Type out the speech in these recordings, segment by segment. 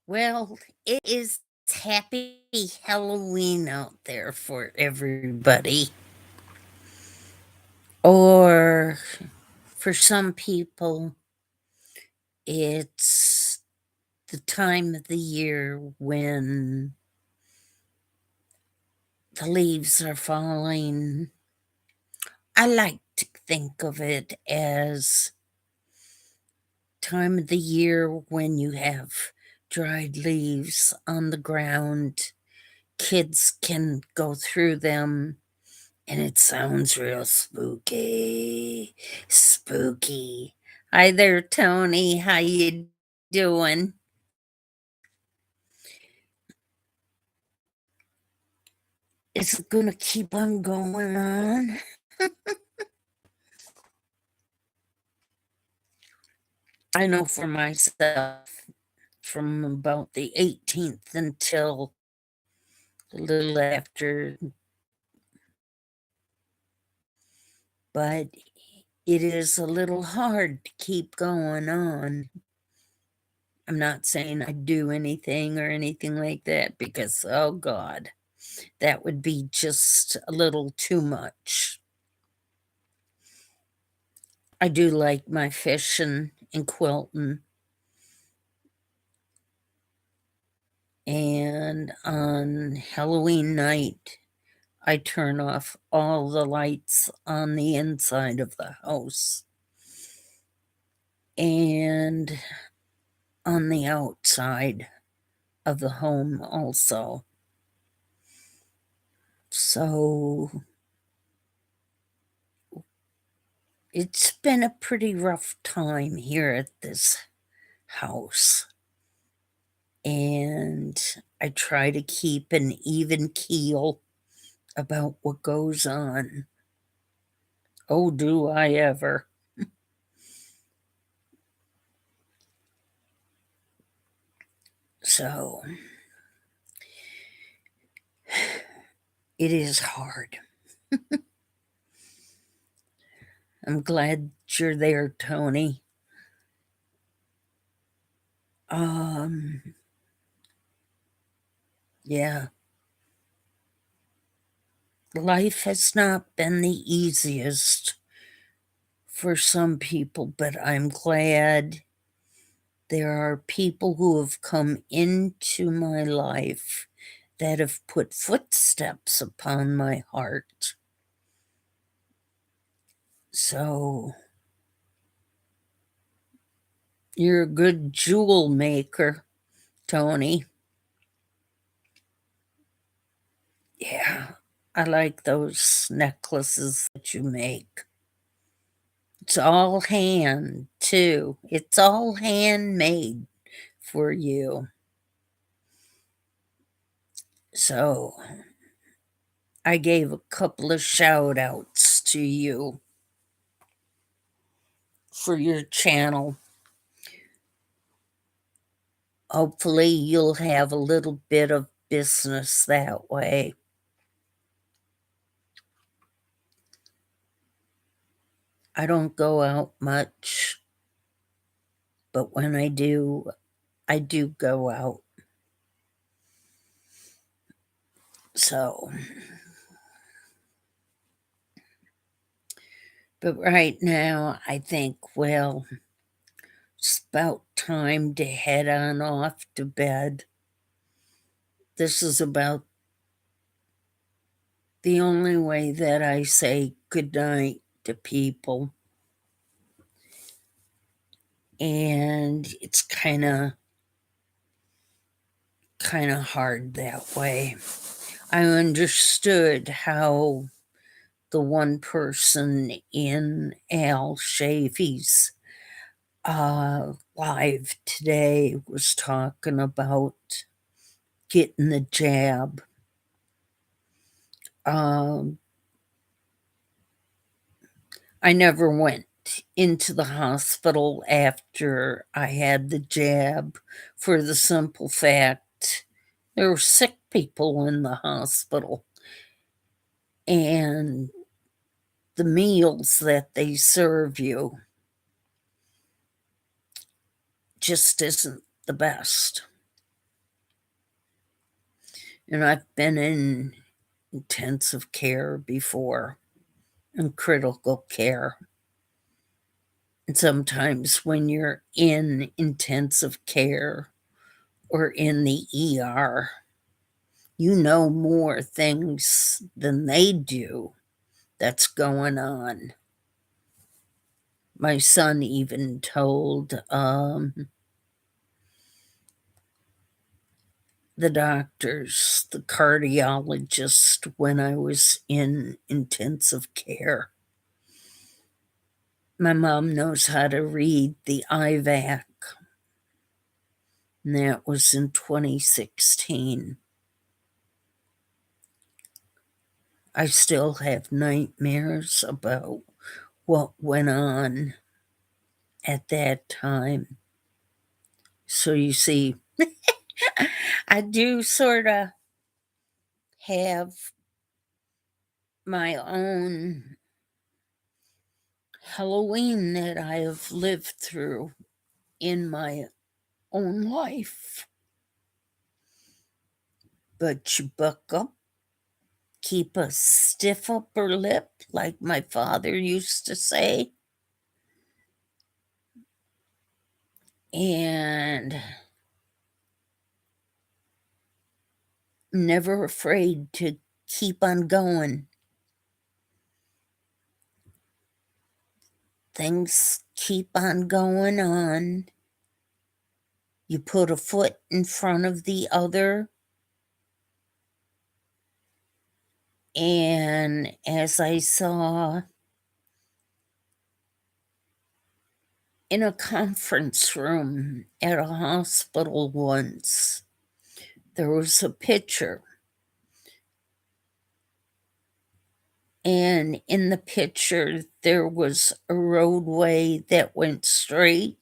Well, it is happy Halloween out there for everybody. Or for some people, it's the time of the year when the leaves are falling. I like to think of it as time of the year when you have dried leaves on the ground. Kids can go through them and it sounds real spooky. Spooky. Hi there, Tony. How you doing? Is it gonna keep on going on? I know for myself, from about the 18th until a little after, but it is a little hard to keep going on. I'm not saying I do anything or anything like that because, oh God, that would be just a little too much. I do like my fishing and quilting. And on Halloween night, I turn off all the lights on the inside of the house and on the outside of the home also. So it's been a pretty rough time here at this house. And I try to keep an even keel about what goes on. Oh, do I ever. So it is hard. I'm glad you're there, Tony. Um, yeah. Life has not been the easiest for some people, but I'm glad there are people who have come into my life that have put footsteps upon my heart. So you're a good jewel maker, Tony. Yeah, I like those necklaces that you make. It's all hand, too. It's all handmade for you. So I gave a couple of shout outs to you for your channel. Hopefully, you'll have a little bit of business that way. I don't go out much, but when I do go out. So, but right now, I think, well, it's about time to head on off to bed. This is about the only way that I say goodnight to people. And it's kind of hard that way. I understood how the one person in Al Shavy's live today was talking about getting the jab. I never went into the hospital after I had the jab for the simple fact there were sick people in the hospital. And the meals that they serve you just isn't the best. And I've been in intensive care before and critical care. And sometimes when you're in intensive care or in the ER, you know more things than they do that's going on. My son even told the doctors, the cardiologist, when I was in intensive care, my mom knows how to read the IVAC, and that was in 2016. I still have nightmares about what went on at that time. So you see, I do sort of have my own Halloween that I have lived through in my own life. But you buck up, keep a stiff upper lip, like my father used to say, and never afraid to keep on going. Things keep on going on. You put a foot in front of the other. And as I saw in a conference room at a hospital once, there was a picture. And in the picture, there was a roadway that went straight.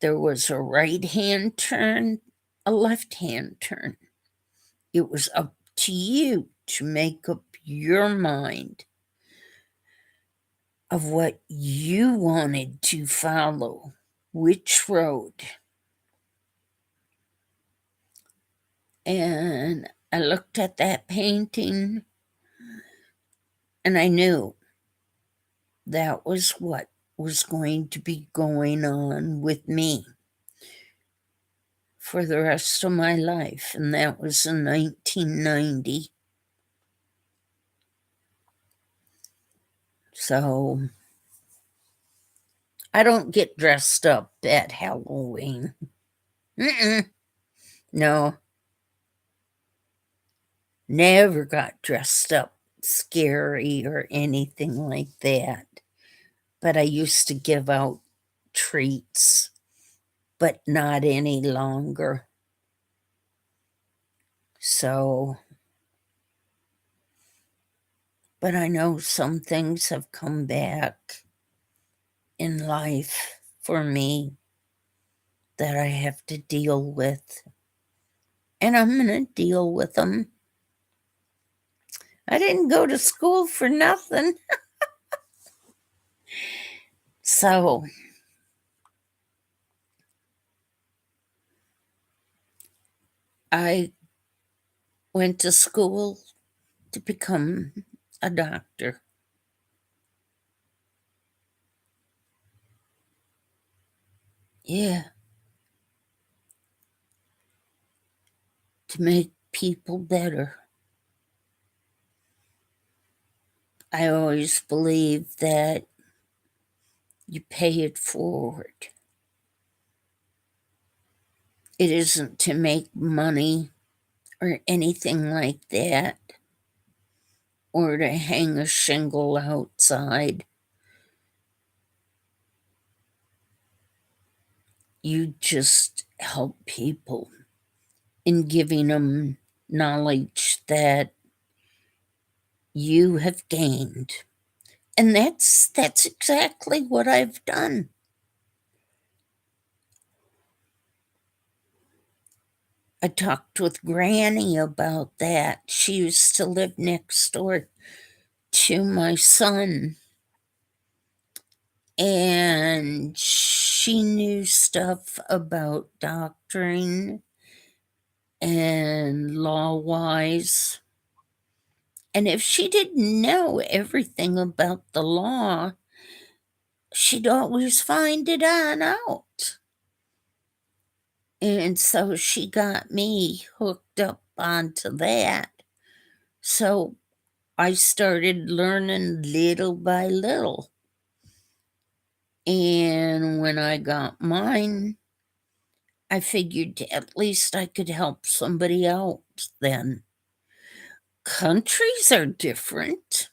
There was a right-hand turn, a left-hand turn. It was up to you to make up your mind of what you wanted to follow, which road. And I looked at that painting and I knew that was what was going to be going on with me for the rest of my life. And that was in 1990. So I don't get dressed up at Halloween. No, never got dressed up scary or anything like that. But I used to give out treats, but not any longer. So, but I know some things have come back in life for me that I have to deal with. And I'm going to deal with them. I didn't go to school for nothing. So, I went to school to become a doctor. Yeah, to make people better. I always believe that you pay it forward. It isn't to make money or anything like that, or to hang a shingle outside. You just help people in giving them knowledge that you have gained. And that's exactly what I've done. I talked with Granny about that. She used to live next door to my son, and she knew stuff about doctoring and law wise. And if she didn't know everything about the law, she'd always find it on out. And so she got me hooked up onto that. So I started learning little by little. And when I got mine, I figured at least I could help somebody else then. Countries are different,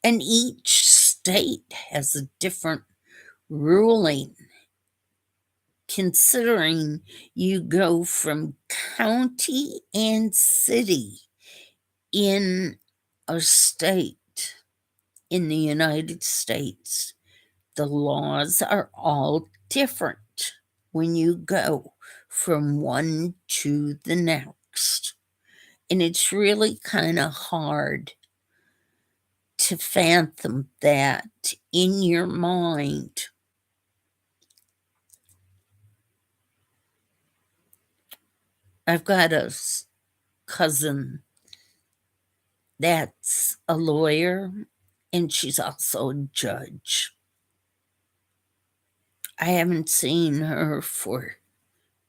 and each state has a different ruling. Considering you go from county and city in a state in the United States, the laws are all different when you go from one to the next. And it's really kind of hard to fathom that in your mind. I've got a cousin that's a lawyer, and she's also a judge. I haven't seen her for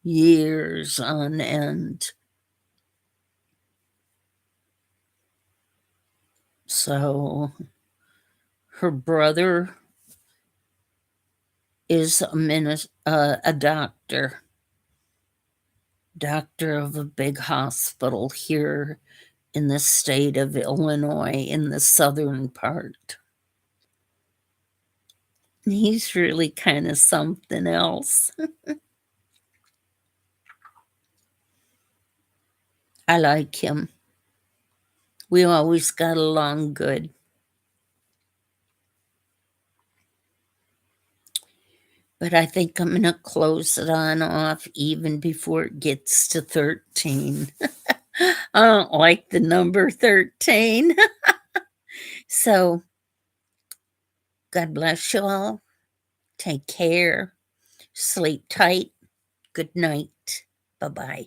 years on end. So her brother is a doctor of a big hospital here in the state of Illinois in the southern part. He's really kind of something else. I like him. We always got along good. But I think I'm going to close it on off even before it gets to 13. I don't like the number 13. So, God bless you all. Take care. Sleep tight. Good night. Bye bye.